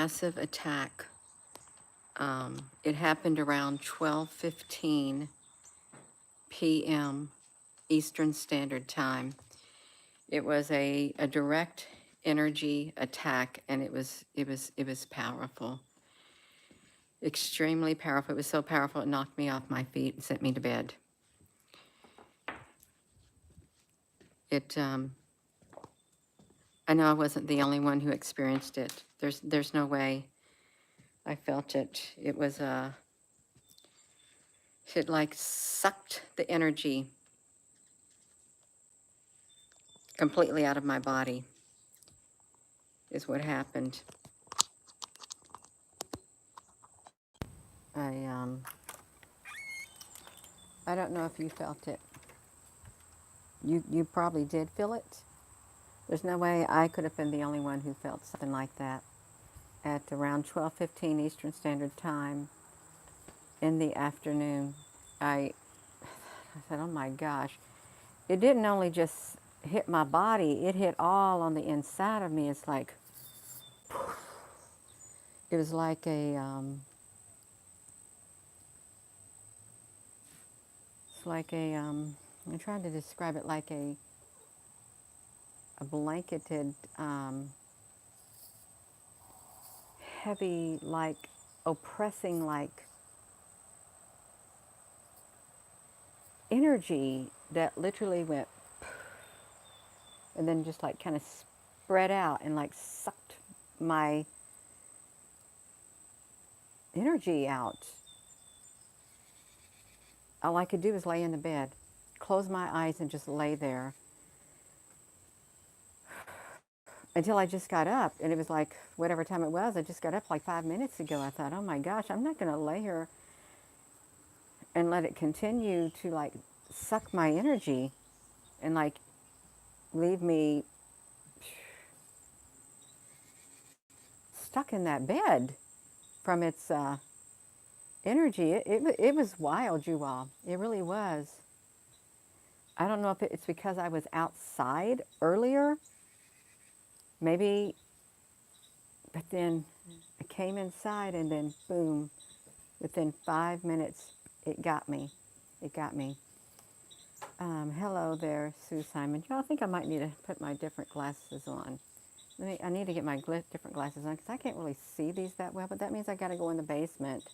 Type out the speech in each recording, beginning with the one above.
massive attack. It happened around 12:15 p.m. Eastern Standard Time. It was a direct energy attack, and it was powerful, extremely powerful. It was so powerful it knocked me off my feet and sent me to bed. I know I wasn't the only one who experienced it. There's no way I felt it. It like sucked the energy completely out of my body, is what happened. I I don't know if you felt it. You probably did feel it. There's no way I could have been the only one who felt something like that at around 12:15 Eastern Standard Time in the afternoon. I said, oh my gosh. It didn't only just hit my body, it hit all on the inside of me. It's like, it was like I'm trying to describe it like a blanketed, heavy, like oppressing, like energy that literally went and then just like kind of spread out and like sucked my energy out. All I could do was lay in the bed, close my eyes and just lay there until I just got up. And it was like, whatever time it was, I just got up like 5 minutes ago. I thought, oh my gosh, I'm not going to lay here and let it continue to like suck my energy and like leave me stuck in that bed from its energy. It was wild, you all. It really was. I don't know if it's because I was outside earlier, maybe, but then I came inside and then boom, within 5 minutes, it got me. It got me. Hello there, Sue Simon. Y'all, I think I might need to put my different glasses on. I need to get my different glasses on because I can't really see these that well, but that means I got to go in the basement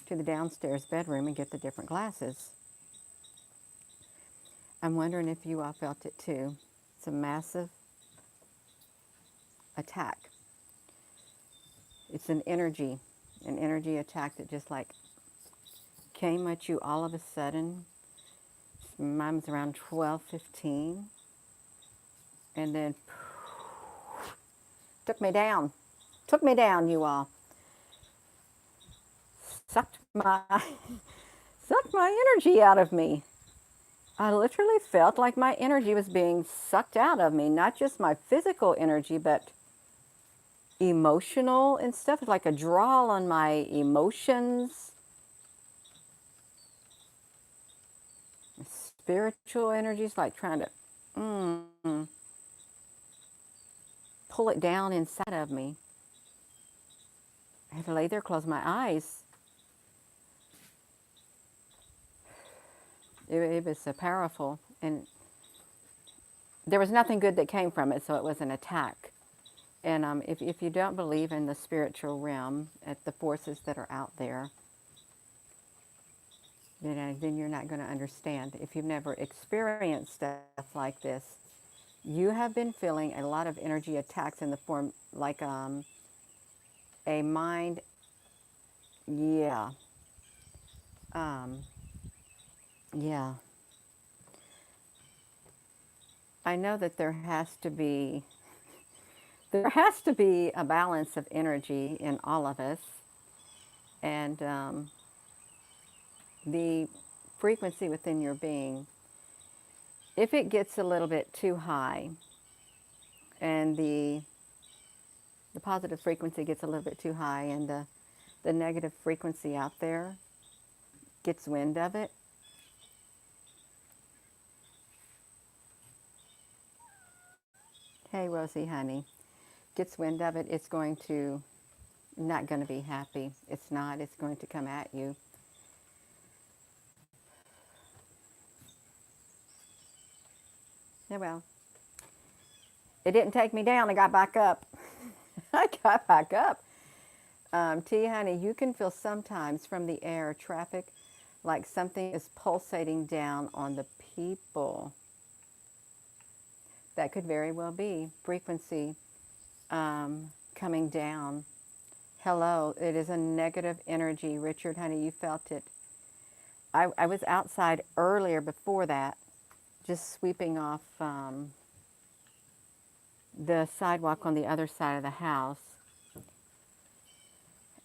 to the downstairs bedroom and get the different glasses. I'm wondering if you all felt it too. It's a massive attack. It's an energy attack that just like came at you all of a sudden. Mine was around 12:15, and then took me down, you all. Sucked my sucked my energy out of me. I literally felt like my energy was being sucked out of me, not just my physical energy, but emotional and stuff. It's like a draw on my emotions, spiritual energies, like trying to pull it down inside of me. I had to lay there, close my eyes. It was so powerful, and there was nothing good that came from it, so it was an attack. And if you don't believe in the spiritual realm, at the forces that are out there, then you're not going to understand. If you've never experienced stuff like this, you have been feeling a lot of energy attacks in the form like a mind, yeah, yeah. I know that there has to be a balance of energy in all of us, and the frequency within your being, if it gets a little bit too high and the positive frequency gets a little bit too high and the negative frequency out there gets wind of it, hey Rosie honey, gets wind of it, it's going to not going to be happy. It's not. It's going to come at you. Yeah, well, it didn't take me down. I got back up. I got back up. T, honey, you can feel sometimes from the air traffic like something is pulsating down on the people. That could very well be frequency coming down. Hello, it is a negative energy. Richard, honey, you felt it. I was outside earlier before that, just sweeping off the sidewalk on the other side of the house.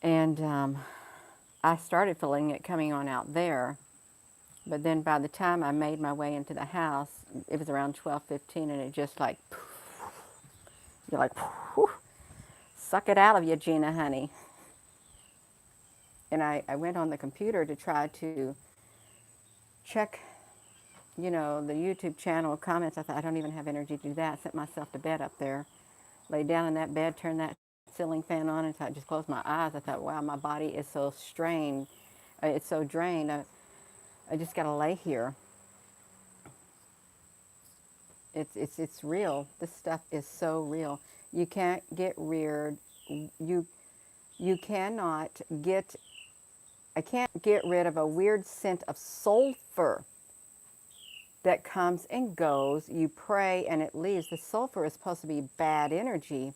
And I started feeling it coming on out there. But then by the time I made my way into the house, it was around 12:15, and it just like, you're like, whew, suck it out of you, Gina, honey. And I went on the computer to try to check, you know, the YouTube channel comments. I thought, I don't even have energy to do that. I sent myself to bed up there, laid down in that bed, turned that ceiling fan on, and I just closed my eyes. I thought, wow, my body is so strained. It's so drained. I just got to lay here. It's real. This stuff is so real. You can't get reared. You cannot get. I can't get rid of a weird scent of sulfur that comes and goes. You pray and it leaves. The sulfur is supposed to be bad energy.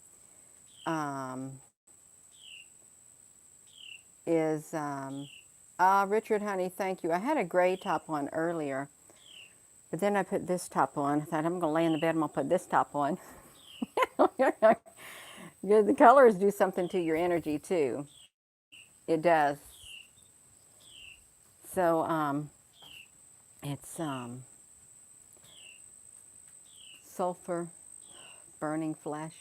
Richard, honey, thank you. I had a gray top on earlier, but then I put this top on. I thought, I'm going to lay in the bed and I'm going to put this top on. The colors do something to your energy too. It does. So it's sulfur, burning flesh.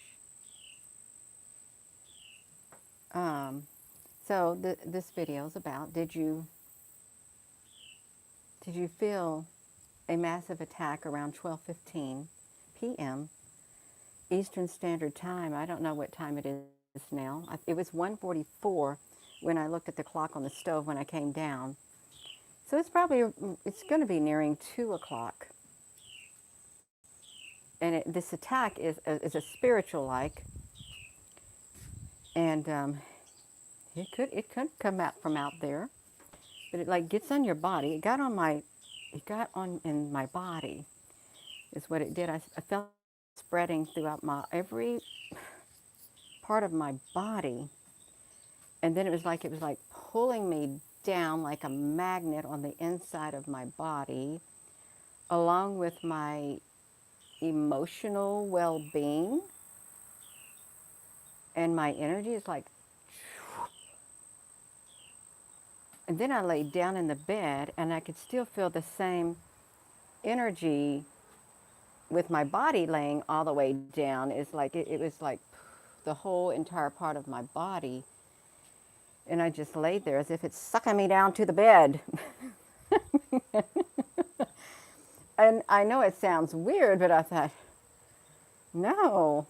So this video is about, did you feel a massive attack around 12:15 p.m. Eastern Standard Time? I don't know what time it is now. It was 1:44 when I looked at the clock on the stove when I came down. So it's going to be nearing 2 o'clock. And this attack is a spiritual like, and it could come out from out there, but it like gets on your body. It got on in my body, is what it did. I felt it spreading throughout every part of my body, and then it was like pulling me down like a magnet on the inside of my body, along with my emotional well-being, and my energy is like. And then I laid down in the bed, and I could still feel the same energy with my body laying all the way down. It's like it was like the whole entire part of my body, and I just laid there as if it's sucking me down to the bed. And I know it sounds weird, but I thought, no,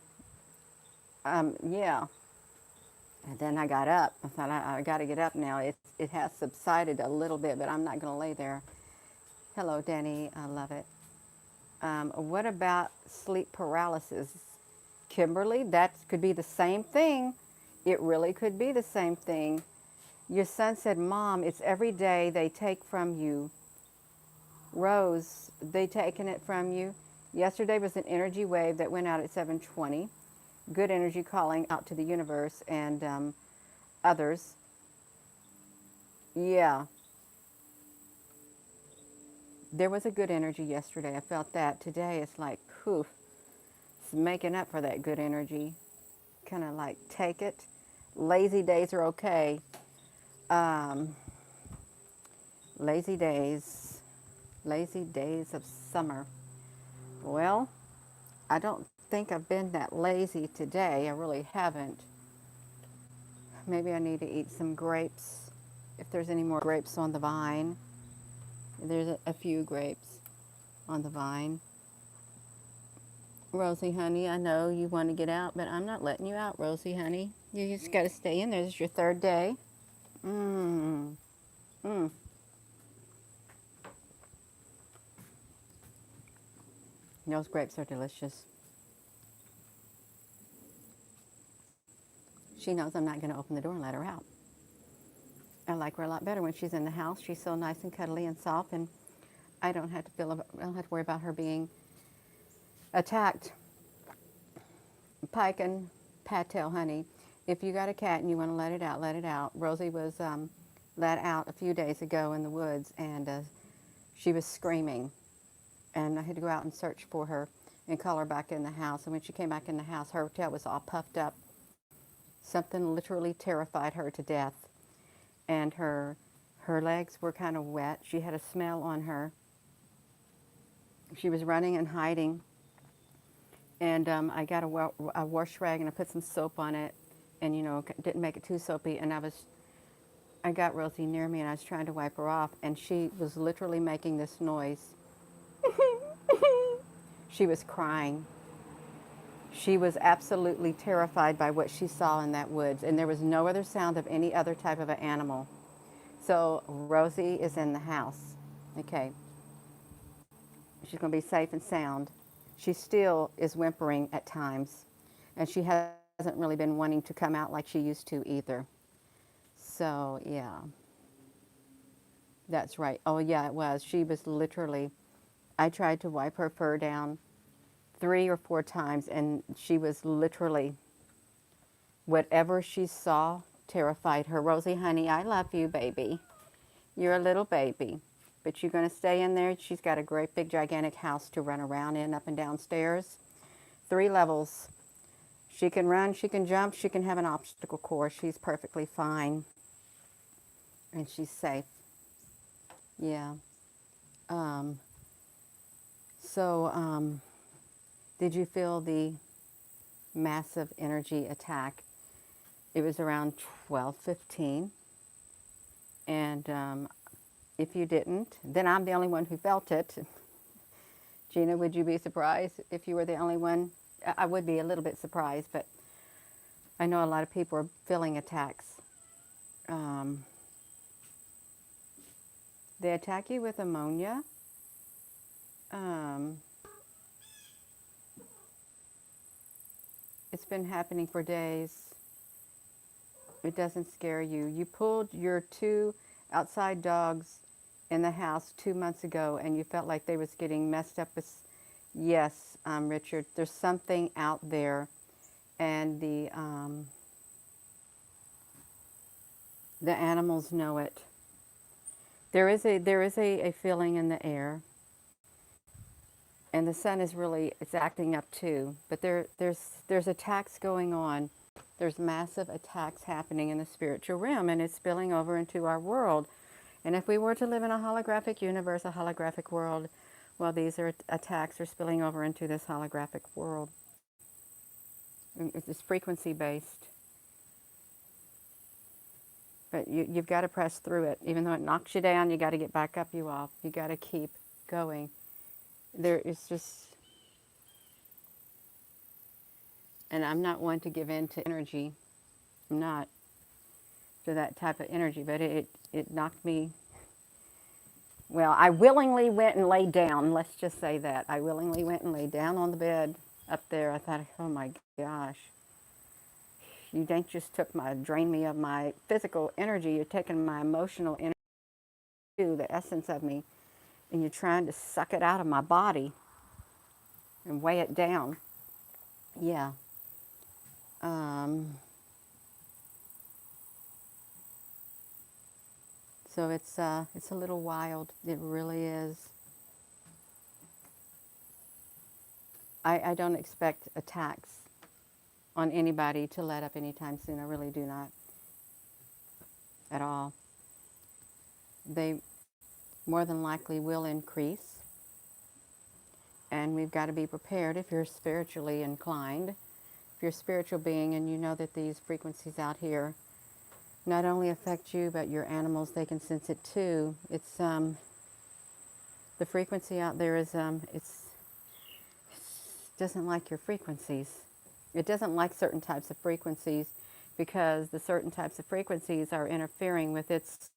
yeah. And then I got up. I thought, I got to get up now. It has subsided a little bit, but I'm not going to lay there. Hello, Danny. I love it. What about sleep paralysis? Kimberly, that could be the same thing. It really could be the same thing. Your son said, Mom, it's every day they take from you. Rose, they taken it from you. Yesterday was an energy wave that went out at 7:20. Good energy calling out to the universe and others. Yeah. There was a good energy yesterday. I felt that. Today it's like, poof. It's making up for that good energy. Kind of like take it. Lazy days are okay. Lazy days of summer. Well, I don't think I've been that lazy today. I really haven't. Maybe I need to eat some grapes. If there's any more grapes on the vine. There's a few grapes on the vine. Rosie, honey, I know you want to get out, but I'm not letting you out, Rosie, honey. You just got to stay in there. This is your third day. Mmm. Mmm. Those grapes are delicious. She knows I'm not going to open the door and let her out. I like her a lot better when she's in the house. She's so nice and cuddly and soft, and I don't have to worry about her being attacked. Pike and Patel, honey, if you got a cat and you want to let it out, let it out. Rosie was let out a few days ago in the woods, and she was screaming, and I had to go out and search for her and call her back in the house. And when she came back in the house, her tail was all puffed up. Something literally terrified her to death, and her legs were kind of wet. She had a smell on her. She was running and hiding, and I got a wash rag and I put some soap on it, and didn't make it too soapy. And I got Rosie near me and I was trying to wipe her off, and she was literally making this noise. She was crying. She was absolutely terrified by what she saw in that woods, and there was no other sound of any other type of an animal. So Rosie is in the house. Okay. She's going to be safe and sound. She still is whimpering at times, and she hasn't really been wanting to come out like she used to either. So, yeah. That's right. Oh, yeah, it was. She was literally, I tried to wipe her fur down 3 or 4 times, and she was literally, whatever she saw terrified her. Rosie, honey, I love you, baby. You're a little baby, but you're going to stay in there. She's got a great big gigantic house to run around in, up and down stairs. 3 levels. She can run, she can jump, she can have an obstacle course. She's perfectly fine, and she's safe. Yeah. So, did you feel the massive energy attack? It was around 12:15, and if you didn't, then I'm the only one who felt it. Gina, would you be surprised if you were the only one? I would be a little bit surprised, but I know a lot of people are feeling attacks. They attack you with ammonia. It's been happening for days. It doesn't scare you. You pulled your 2 outside dogs in the house 2 months ago, and you felt like they was getting messed up with. Yes, Richard, there's something out there, and the animals know it. There is a feeling in the air, and the sun is really, it's acting up too. But there's attacks going on. There's massive attacks happening in the spiritual realm, and it's spilling over into our world. And if we were to live in a holographic universe, a holographic world, well, these attacks are spilling over into this holographic world. It's frequency based. But you've got to press through it. Even though it knocks you down, you got to get back up, you all. You got to keep going. There is just, and I'm not one to give in to energy. I'm not to that type of energy, but it knocked me. Well, I willingly went and laid down. Let's just say that. I willingly went and laid down on the bed up there. I thought, oh my gosh. You ain't just drained me of my physical energy. You're taking my emotional energy, the essence of me, and you're trying to suck it out of my body and weigh it down. Yeah. So it's a little wild. It really is. I don't expect attacks on anybody to let up anytime soon. I really do not. At all. They more than likely will increase. And we've got to be prepared if you're spiritually inclined. If you're a spiritual being and you know that these frequencies out here not only affect you, but your animals, they can sense it too. It's, the frequency out there is, it's doesn't like your frequencies. It doesn't like certain types of frequencies because the certain types of frequencies are interfering with its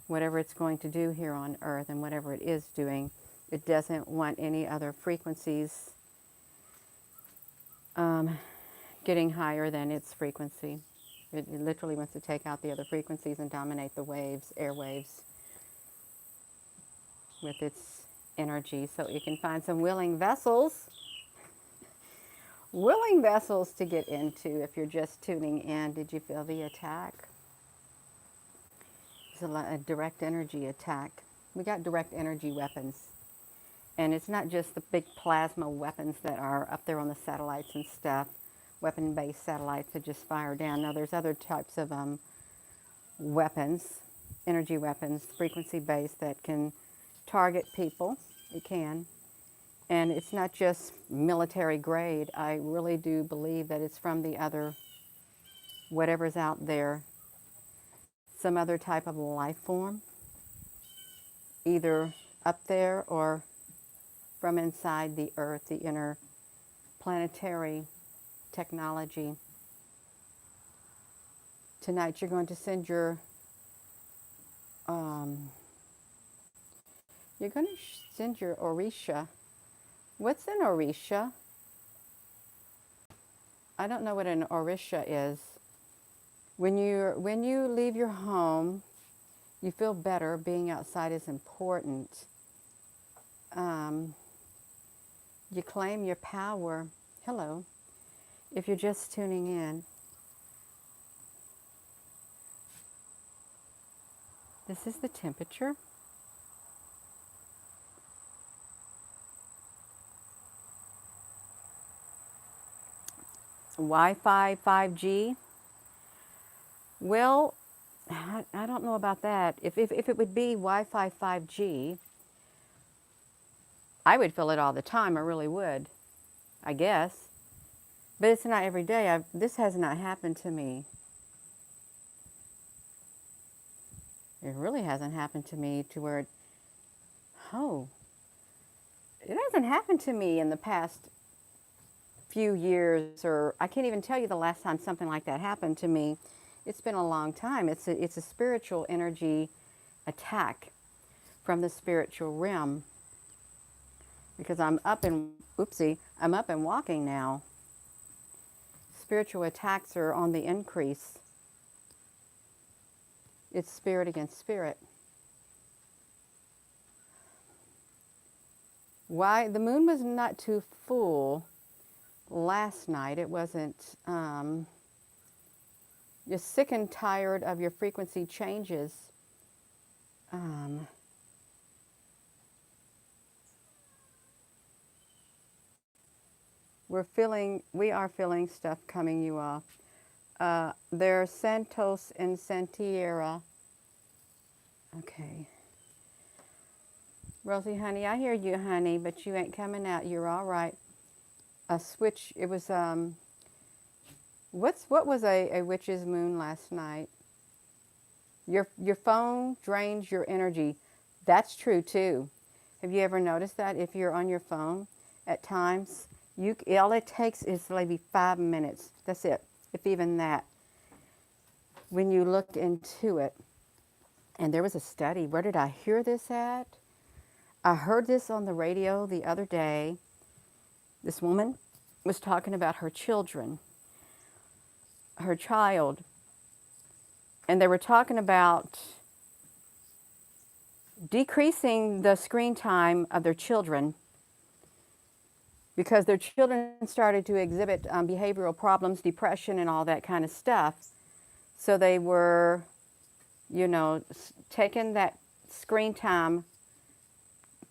whatever it's going to do here on earth, and whatever it is doing. It doesn't want any other frequencies getting higher than its frequency. It literally wants to take out the other frequencies and dominate the waves, airwaves, with its energy. So you can find some willing vessels to get into if you're just tuning in. Did you feel the attack? It's a direct energy attack. We got direct energy weapons. And it's not just the big plasma weapons that are up there on the satellites and stuff, weapon-based satellites that just fire down. No, there's other types of weapons, energy weapons, frequency-based, that can target people. It can. And it's not just military grade. I really do believe that it's from the other, whatever's out there, some other type of life form, either up there or from inside the earth, the inner planetary technology. Tonight you're going to send your, orisha. What's an orisha? I don't know what an orisha is. When you leave your home, you feel better. Being outside is important. You claim your power. Hello. If you're just tuning in, this is the temperature. Wi-Fi 5G. Well, I don't know about that. If it would be Wi-Fi 5G, I would feel it all the time. I really would, I guess. But it's not every day. This has not happened to me. It really hasn't happened to me to where it hasn't happened to me in the past few years, or I can't even tell you the last time something like that happened to me. It's been a long time. It's a spiritual energy attack from the spiritual realm, because I'm up and walking now. Spiritual attacks are on the increase. It's spirit against spirit. Why? The moon was not too full last night. It wasn't. You're sick and tired of your frequency changes. We are feeling stuff coming you off. There's Santos and Santiera. Okay. Rosie, honey, I hear you, honey, but you ain't coming out. You're all right. A switch. It was what was a witch's moon last night? Your phone drains your energy. That's true too. Have you ever noticed that? If you're on your phone at times, all it takes is maybe 5 minutes. That's it, if even that. When you look into it, and there was a study. Where did I hear this at? I heard this on the radio the other day. This woman was talking about her child, and they were talking about decreasing the screen time of their children because their children started to exhibit behavioral problems, depression, and all that kind of stuff. So they were, taking that screen time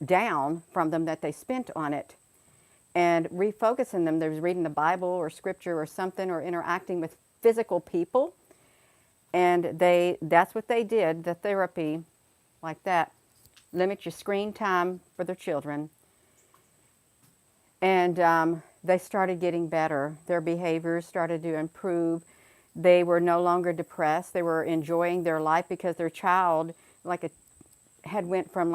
down from them that they spent on it and refocusing them. They was reading the Bible or scripture or something, or interacting with physical people. And that's what they did, the therapy like that. Limit your screen time for their children. And they started getting better. Their behaviors started to improve. They were no longer depressed. They were enjoying their life because their child had went from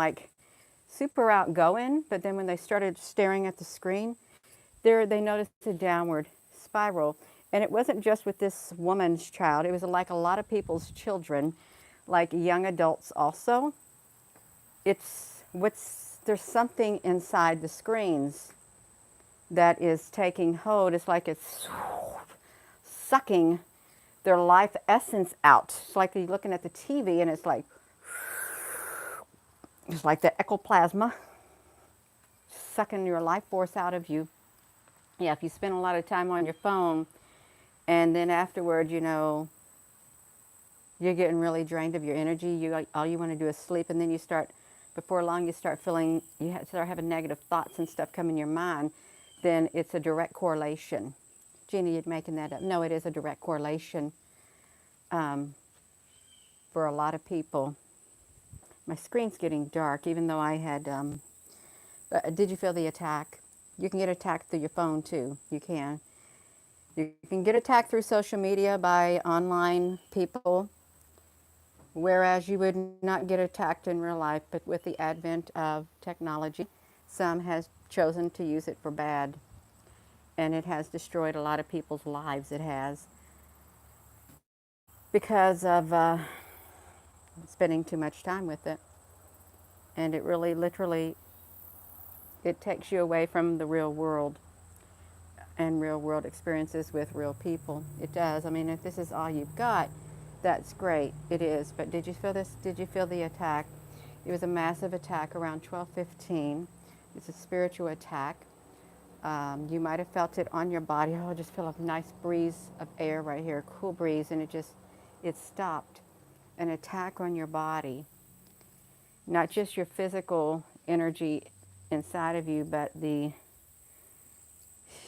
super outgoing, but then when they started staring at the screen, there they noticed a downward spiral. And it wasn't just with this woman's child, it was like a lot of people's children, like young adults also. It's what's there's something inside the screens that is taking hold. It's like it's sucking their life essence out. It's like you're looking at the TV and it's like the ectoplasma sucking your life force out of you. Yeah, if you spend a lot of time on your phone and then afterward, you're getting really drained of your energy. All you want to do is sleep, and then before long, you start feeling, start having negative thoughts and stuff come in your mind. Then it's a direct correlation. Jeannie, you're making that up. No, it is a direct correlation for a lot of people. My screen's getting dark, even though I had. Did you feel the attack? You can get attacked through your phone too. You can. You can get attacked through social media by online people, whereas you would not get attacked in real life. But with the advent of technology, some has chosen to use it for bad, and it has destroyed a lot of people's lives. It has, because of spending too much time with it. And it really, literally, it takes you away from the real world and real world experiences with real people. It does. I mean, if this is all you've got, that's great. It is. But did you feel this? Did you feel the attack? It was a massive attack around 12:15. It's a spiritual attack. You might have felt it on your body. Oh, I just feel a nice breeze of air right here, cool breeze, and it stopped. An attack on your body, not just your physical energy inside of you, but the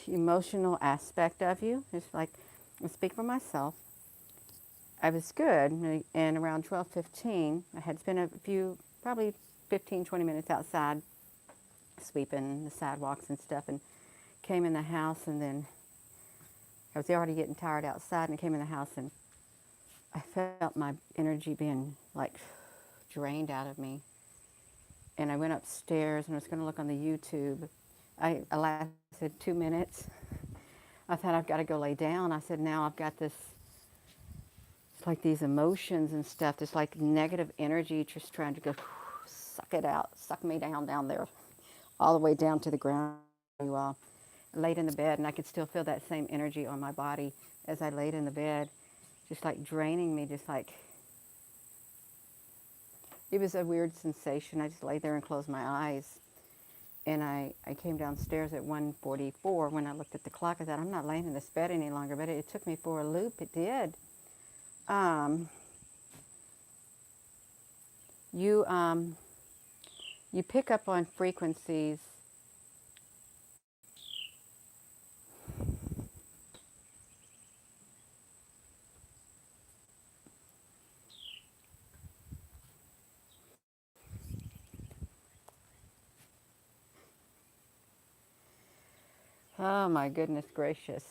emotional aspect of you. It's like, I speak for myself. I was good, and around 12:15, I had spent a few, probably 15, 20 minutes outside, sweeping the sidewalks and stuff, and came in the house, and then I was already getting tired outside, and I came in the house, and I felt my energy being like drained out of me. And I went upstairs and I was going to look on the YouTube. I lasted 2 minutes. I thought, I've got to go lay down. I said, now I've got this, it's like these emotions and stuff, this like negative energy just trying to go suck it out, suck me down there, all the way down to the ground. I laid in the bed and I could still feel that same energy on my body as I laid in the bed, just like draining me, just like, it was a weird sensation. I just laid there and closed my eyes. And I came downstairs at 1:44. When I looked at the clock, I thought, I'm not laying in this bed any longer. But it took me for a loop. It did. You pick up on frequencies. Oh my goodness gracious.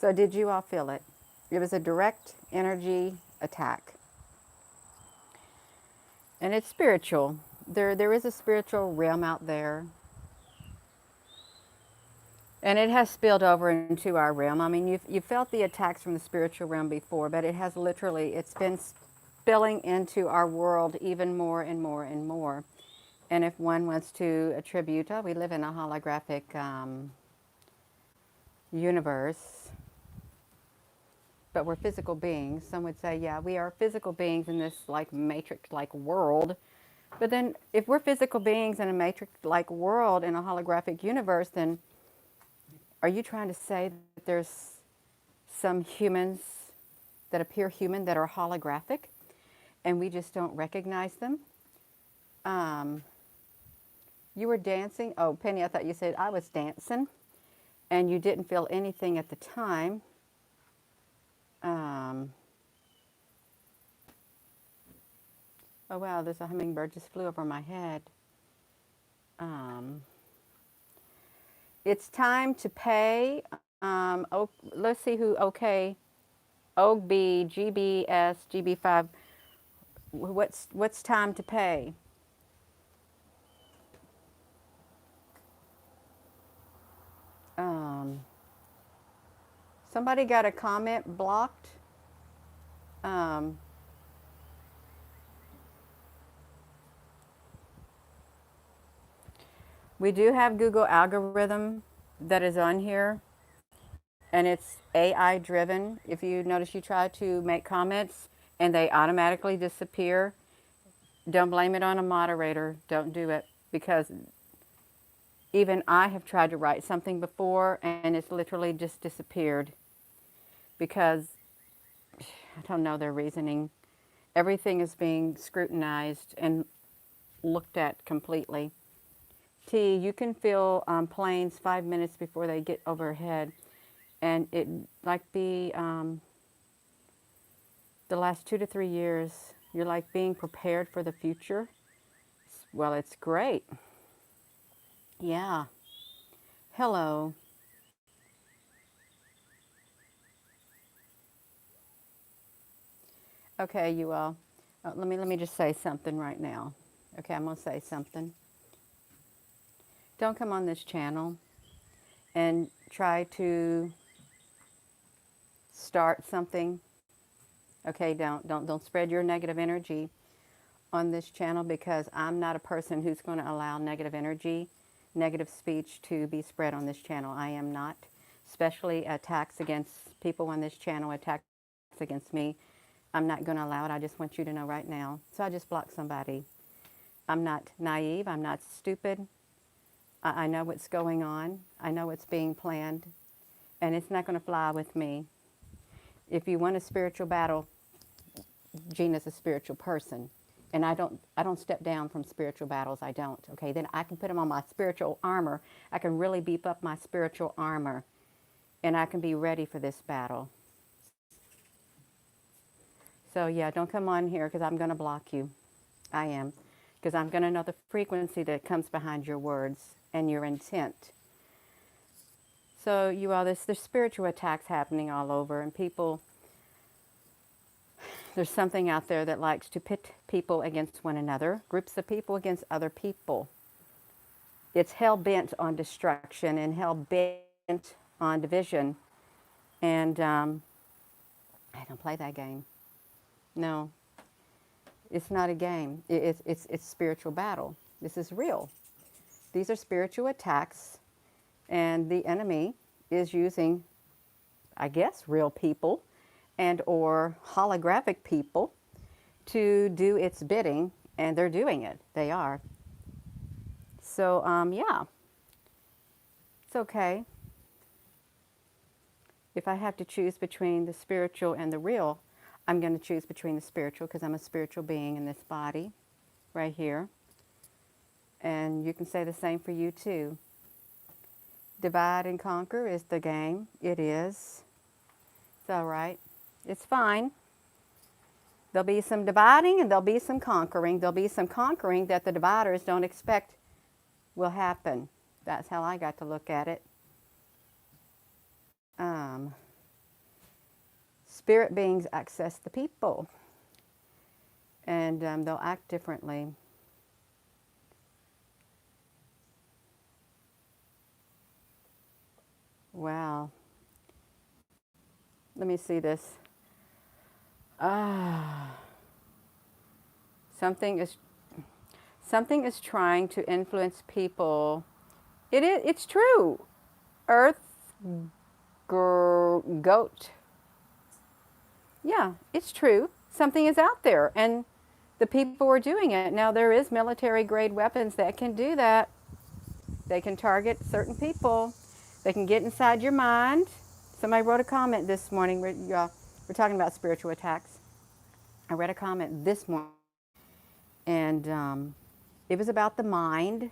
So did you all feel it? It was a direct energy attack. And it's spiritual. There is a spiritual realm out there. And it has spilled over into our realm. I mean, you've felt the attacks from the spiritual realm before, but it has literally, it's been spilling into our world even more and more and more. And if one wants to attribute, oh, we live in a holographic universe, but we're physical beings. Some would say, yeah, we are physical beings in this like matrix-like world. But then if we're physical beings in a matrix-like world in a holographic universe, then are you trying to say that there's some humans that appear human that are holographic and we just don't recognize them? You were dancing. Oh, Penny, I thought you said I was dancing and you didn't feel anything at the time. Oh, wow, there's a hummingbird just flew over my head. It's time to pay. Let's see who. Okay, OB, GBS, GB5. What's time to pay? Um, Somebody got a comment blocked. Um, we do have Google algorithm that is on here, and it's AI driven. If you notice, you try to make comments and they automatically disappear. Don't blame it on a moderator. Don't do it, because even I have tried to write something before and it's literally just disappeared because I don't know their reasoning. Everything is being scrutinized and looked at completely. T, you can feel planes 5 minutes before they get overhead, and it like the last 2 to 3 years, you're like being prepared for the future. Well, it's great. Yeah. Hello. Okay, you all. Let me just say something right now. Okay, I'm gonna say something. Don't come on this channel and try to start something. Okay, don't spread your negative energy on this channel, because I'm not a person who's going to allow negative energy, negative speech to be spread on this channel. I am not. Especially attacks against people on this channel, attacks against me. I'm not going to allow it. I just want you to know right now. So I just blocked somebody. I'm not naive. I'm not stupid. I know what's going on. I know what's being planned. And it's not going to fly with me. If you want a spiritual battle, Gina's a spiritual person. And I don't step down from spiritual battles. I don't. Okay, then I can put them on my spiritual armor. I can really beef up my spiritual armor, and I can be ready for this battle. So yeah, don't come on here, because I'm going to block you. I am, because I'm going to know the frequency that comes behind your words and your intent. So you all, there's spiritual attacks happening all over, and people, there's something out there that likes to pit people against one another, groups of people against other people. It's hell bent on destruction and hell bent on division. And I don't play that game. No, it's not a game. It's spiritual battle. This is real. These are spiritual attacks, and the enemy is using, I guess, real people and or holographic people to do its bidding, and they're doing it. They are. So yeah, it's okay. If I have to choose between the spiritual and the real, I'm going to choose between the spiritual, because I'm a spiritual being in this body right here. And you can say the same for you too. Divide and conquer is the game. It is. It's all right. It's fine. There'll be some dividing and there'll be some conquering. There'll be some conquering that the dividers don't expect will happen. That's how I got to look at it. Spirit beings access the people, and they'll act differently. Wow. Let me see this. Ah. Something is something is trying to influence people. It's true. Earth goat. Yeah, it's true. Something is out there, and the people are doing it. Now, there is military grade weapons that can do that. They can target certain people. They can get inside your mind. Somebody wrote a comment this morning. We're talking about spiritual attacks. I read a comment this morning, and it was about the mind.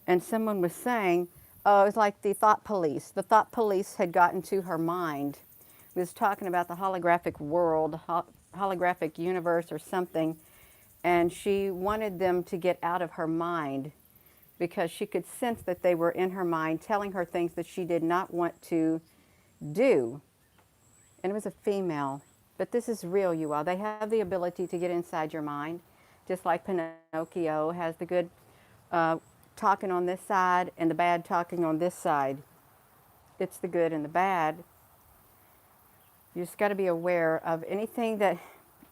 And someone was saying, oh, it was like the thought police. The thought police had gotten to her mind. It was talking about the holographic world, holographic universe or something. And she wanted them to get out of her mind because she could sense that they were in her mind telling her things that she did not want to do. And it was a female. But this is real, you all. They have the ability to get inside your mind, just like Pinocchio has the good talking on this side and the bad talking on this side. It's the good and the bad. You just got to be aware of anything that,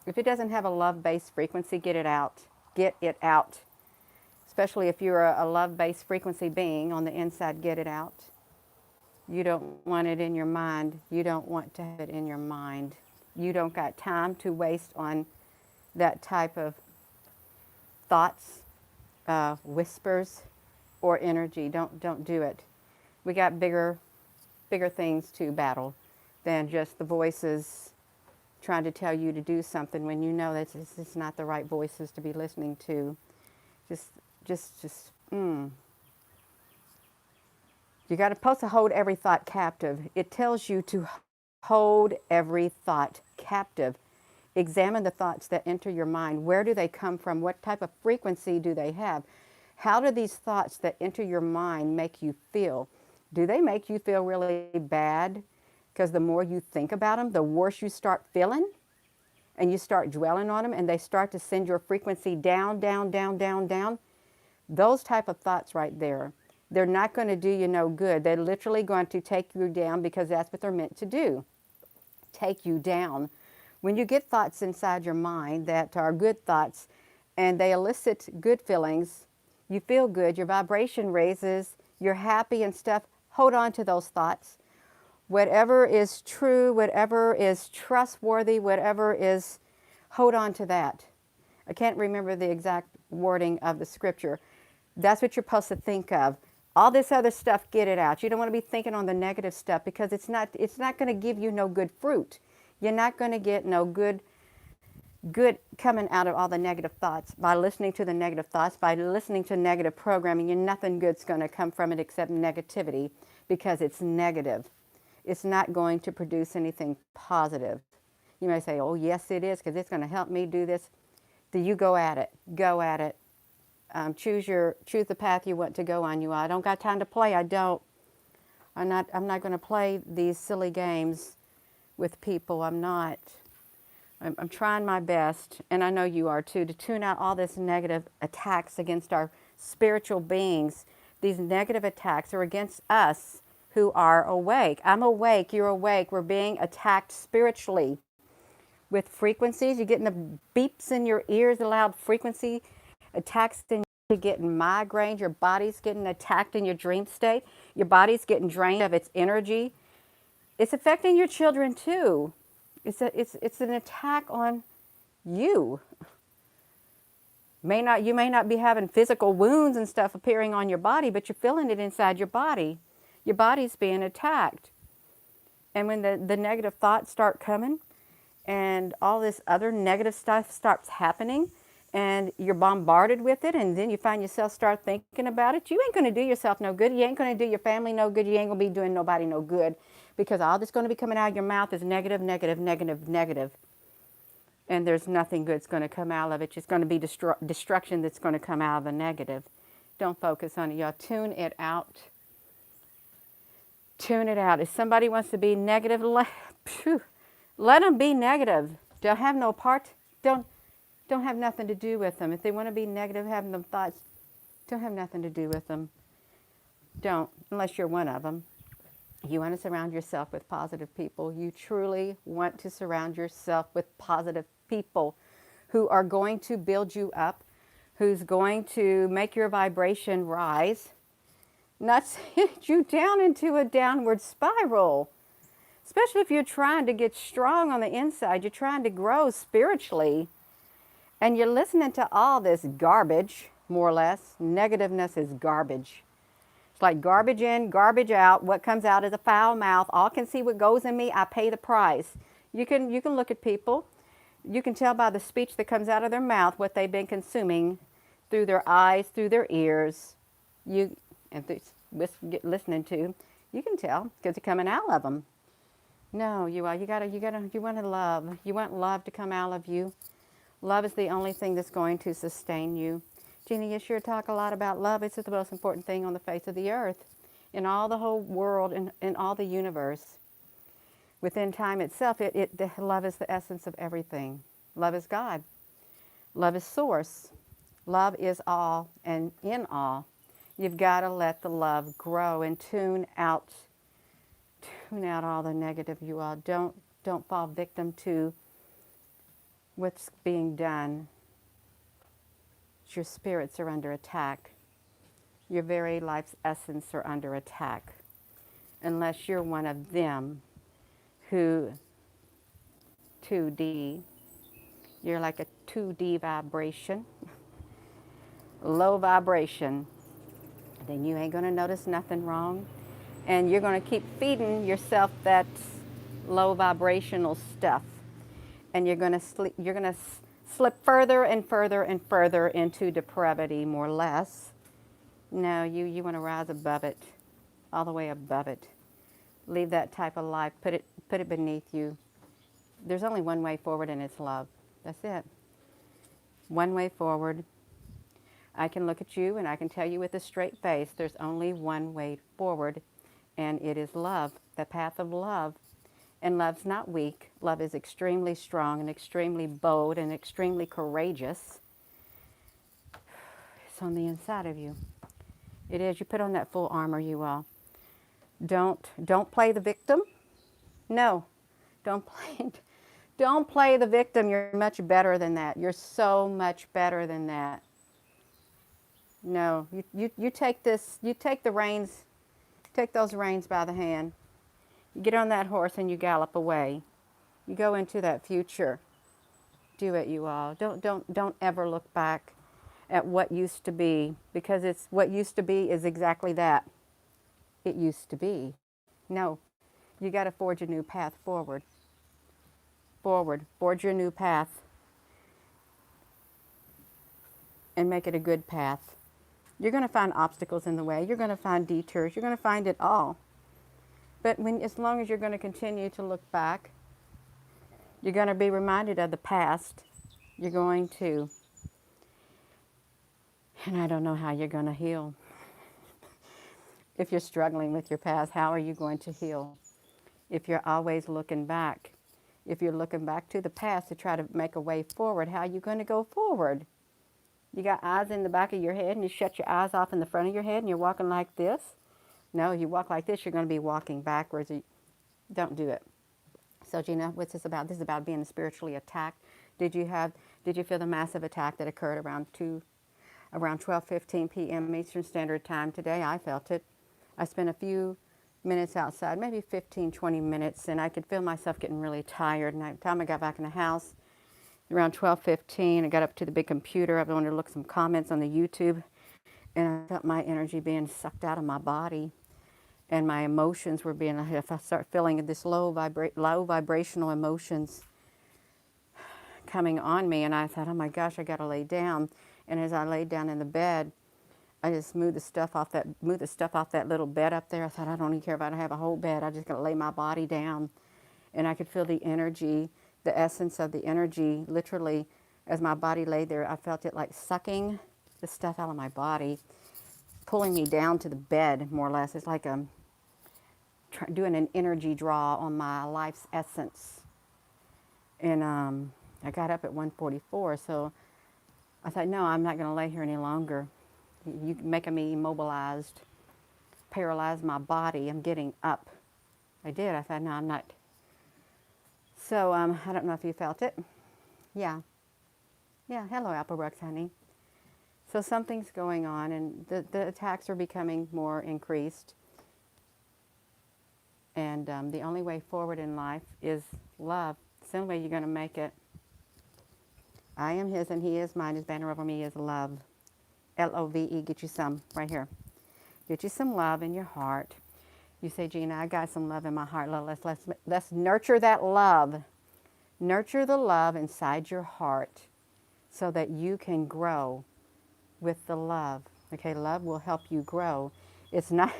if it doesn't have a love-based frequency, get it out. Get it out. Especially if you're a love-based frequency being on the inside, get it out. You don't want it in your mind. You don't want to have it in your mind. You don't got time to waste on that type of thoughts, whispers, or energy. Don't do it. We got bigger things to battle than just the voices trying to tell you to do something when you know that this is not the right voices to be listening to. You got to supposed to hold every thought captive. It tells you to hold every thought captive. Examine the thoughts that enter your mind. Where do they come from? What type of frequency do they have? How do these thoughts that enter your mind make you feel? Do they make you feel really bad? Because the more you think about them, the worse you start feeling, and you start dwelling on them, and they start to send your frequency down, down, down, down, down. Those type of thoughts right there, they're not going to do you no good. They're literally going to take you down, because that's what they're meant to do, take you down. When you get thoughts inside your mind that are good thoughts and they elicit good feelings, you feel good, your vibration raises, you're happy and stuff, hold on to those thoughts. Whatever is true, whatever is trustworthy, whatever is, hold on to that. I can't remember the exact wording of the scripture. That's what you're supposed to think of. All this other stuff, get it out. You don't want to be thinking on the negative stuff, because it's not going to give you no good fruit. You're not going to get no good coming out of all the negative thoughts. By listening to the negative thoughts, by listening to negative programming, nothing good's going to come from it except negativity, because it's negative. It's not going to produce anything positive. You may say, oh, yes, it is, because it's going to help me do this. Do you go at it? Go at it. Choose the path you want to go on. I don't got time to play. I'm not going to play these silly games with people. I'm not. I'm trying my best, and I know you are too, to tune out all this negative attacks against our spiritual beings. These negative attacks are against us who are awake. I'm awake, you're awake. We're being attacked spiritually with frequencies. You're getting the beeps in your ears, the loud frequency attacks in you're getting migraines. Your body's getting attacked in your dream state. Your body's getting drained of its energy. It's affecting your children too. It's an attack on you. You may not be having physical wounds and stuff appearing on your body, but you're feeling it inside your body. Your body's being attacked. And when the negative thoughts start coming and all this other negative stuff starts happening and you're bombarded with it, and then you find yourself start thinking about it, you ain't going to do yourself no good. You ain't going to do your family no good. You ain't going to be doing nobody no good, because all that's going to be coming out of your mouth is negative, negative, negative, negative. And there's nothing good's going to come out of it. It's going to be destruction that's going to come out of the negative. Don't focus on it, y'all. Tune it out. Tune it out. If somebody wants to be negative, let them be negative. Don't have no part. Don't have nothing to do with them. If they want to be negative, having them thoughts, don't have nothing to do with them. Don't, unless you're one of them. You want to surround yourself with positive people. You truly want to surround yourself with positive people who are going to build you up, who's going to make your vibration rise, not send you down into a downward spiral. Especially if you're trying to get strong on the inside, you're trying to grow spiritually, and you're listening to all this garbage, more or less. Negativeness is garbage. It's like garbage in, garbage out. What comes out is a foul mouth. All can see what goes in me. I pay the price. You can look at people. You can tell by the speech that comes out of their mouth what they've been consuming through their eyes, through their ears. Listening to, you can tell because it's coming out of them. No, you want to love. You want love to come out of you. Love is the only thing that's going to sustain you. Jeannie, you sure talk a lot about love. It's the most important thing on the face of the earth, in all the whole world, in all the universe. Within time itself, the love is the essence of everything. Love is God. Love is source. Love is all and in all. You've got to let the love grow and tune out all the negative, you all. Don't fall victim to what's being done. Your spirits are under attack. Your very life's essence are under attack. Unless you're one of them who 2D, you're like a 2D vibration, low vibration, then you ain't gonna notice nothing wrong. And you're gonna keep feeding yourself that low vibrational stuff. And you're gonna slip further and further and further into depravity, more or less. No, you wanna rise above it, all the way above it. Leave that type of life, put it beneath you. There's only one way forward, and it's love. That's it. One way forward. I can look at you and I can tell you with a straight face, there's only one way forward, and it is love, the path of love. And love's not weak. Love is extremely strong and extremely bold and extremely courageous. It's on the inside of you. It is. You put on that full armor, you all. Don't play the victim. No, don't play the victim. You're much better than that. You're so much better than that. No, you take this, you take the reins, take those reins by the hand. You get on that horse and you gallop away. You go into that future. Do it, you all. Don't ever look back at what used to be, because it's what used to be is exactly that. It used to be. No, you got to forge a new path forward. Forward. Forge your new path and make it a good path. You're going to find obstacles in the way. You're going to find detours. You're going to find it all. But as long as you're going to continue to look back, you're going to be reminded of the past. You're going to, and I don't know how you're going to heal. If you're struggling with your past, how are you going to heal? If you're always looking back, if you're looking back to the past to try to make a way forward, how are you going to go forward? You got eyes in the back of your head and you shut your eyes off in the front of your head and you're walking like this? No, you walk like this, you're going to be walking backwards. Don't do it. So Gina, what's this about? This is about being spiritually attacked. Did you feel the massive attack that occurred around 12:15 p.m. Eastern Standard Time today? I felt it. I spent a few minutes outside, maybe 15, 20 minutes, and I could feel myself getting really tired. And by the time I got back in the house, around 12:15, I got up to the big computer. I wanted to look some comments on the YouTube, and I felt my energy being sucked out of my body, and my emotions were being. If I start feeling this low vibrational emotions coming on me, and I thought, oh my gosh, I got to lay down. And as I laid down in the bed, I just moved the stuff off that little bed up there. I thought, I don't even care if I don't have a whole bed. I just got to lay my body down, and I could feel the energy. The essence of the energy, literally, as my body lay there, I felt it like sucking the stuff out of my body, pulling me down to the bed, more or less. It's like doing an energy draw on my life's essence. And I got up at 1:44, so I thought, no, I'm not going to lay here any longer. You're making me immobilized, paralyze my body. I'm getting up. I did. I thought, no, I'm not. So I don't know if you felt it. Yeah. Yeah, hello, Apple Brooks, honey. So something's going on, and the attacks are becoming more increased. And the only way forward in life is love. It's the only way you're going to make it. I am his and he is mine. His banner over me is love. L-O-V-E. Get you some right here. Get you some love in your heart. You say, Gina, I got some love in my heart. Let's nurture that love. Nurture the love inside your heart so that you can grow with the love. Okay, love will help you grow. It's not,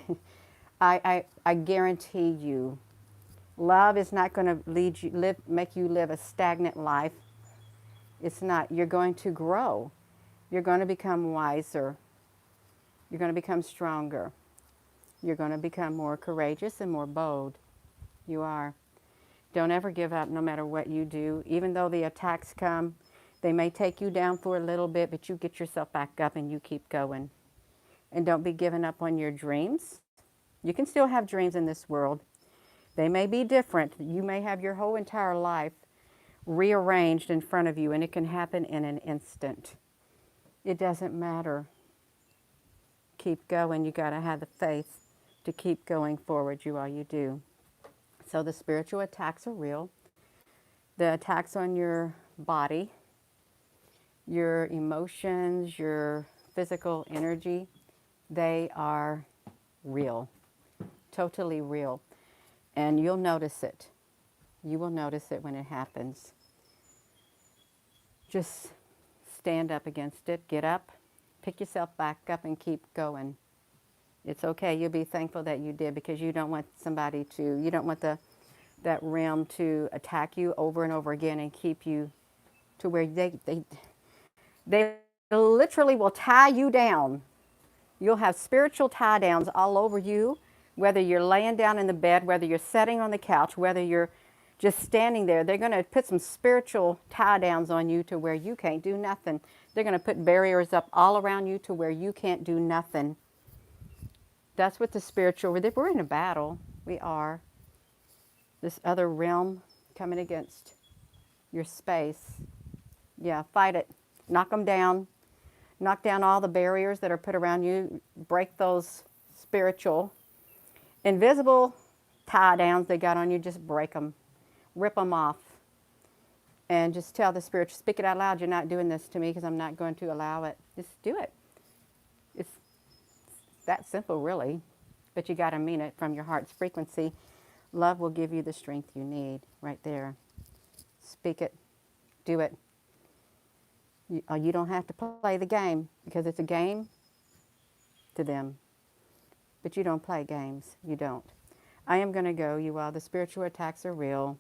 I guarantee you, love is not going to make you live a stagnant life. It's not. You're going to grow. You're going to become wiser. You're going to become stronger. You're going to become more courageous and more bold. You are. Don't ever give up no matter what you do. Even though the attacks come, they may take you down for a little bit, but you get yourself back up and you keep going. And don't be giving up on your dreams. You can still have dreams in this world. They may be different. You may have your whole entire life rearranged in front of you, and it can happen in an instant. It doesn't matter. Keep going. You got to have the faith to keep going forward. You do. So the spiritual attacks are real. The attacks on your body, your emotions, your physical energy, they are real, totally real. And you'll notice it. You will notice it when it happens. Just stand up against it, get up, pick yourself back up and keep going. It's okay. You'll be thankful that you did, because you don't want you don't want that realm to attack you over and over again and keep you to where they literally will tie you down. You'll have spiritual tie downs all over you, whether you're laying down in the bed, whether you're sitting on the couch, whether you're just standing there. They're going to put some spiritual tie downs on you to where you can't do nothing. They're going to put barriers up all around you to where you can't do nothing. That's what the spiritual, we're in a battle. We are. This other realm coming against your space. Yeah, fight it. Knock them down. Knock down all the barriers that are put around you. Break those spiritual, invisible tie downs they got on you. Just break them. Rip them off. And just tell the spirit, speak it out loud. You're not doing this to me because I'm not going to allow it. Just do it. It's that simple, really. But you got to mean it from your heart's frequency. Love will give you the strength you need right there. Speak it. Do it. You don't have to play the game, because it's a game to them. But you don't play games. You don't. I am going to go, you all. The spiritual attacks are real.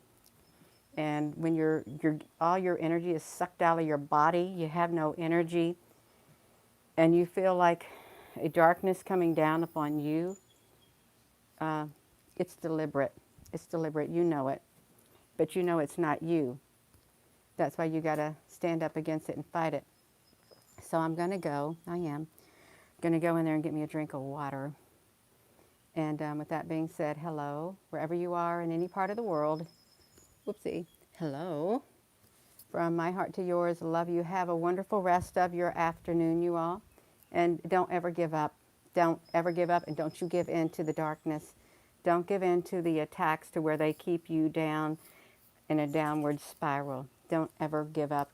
And when all your energy is sucked out of your body, you have no energy, and you feel like a darkness coming down upon you, it's deliberate. It's deliberate. You know it. But you know it's not you. That's why you got to stand up against it and fight it. So I'm going to go. I am going to go in there and get me a drink of water. And with that being said, hello, wherever you are in any part of the world. Whoopsie. Hello. From my heart to yours, love you. Have a wonderful rest of your afternoon, you all. And don't ever give up. Don't ever give up, and don't you give in to the darkness. Don't give in to the attacks to where they keep you down in a downward spiral. Don't ever give up.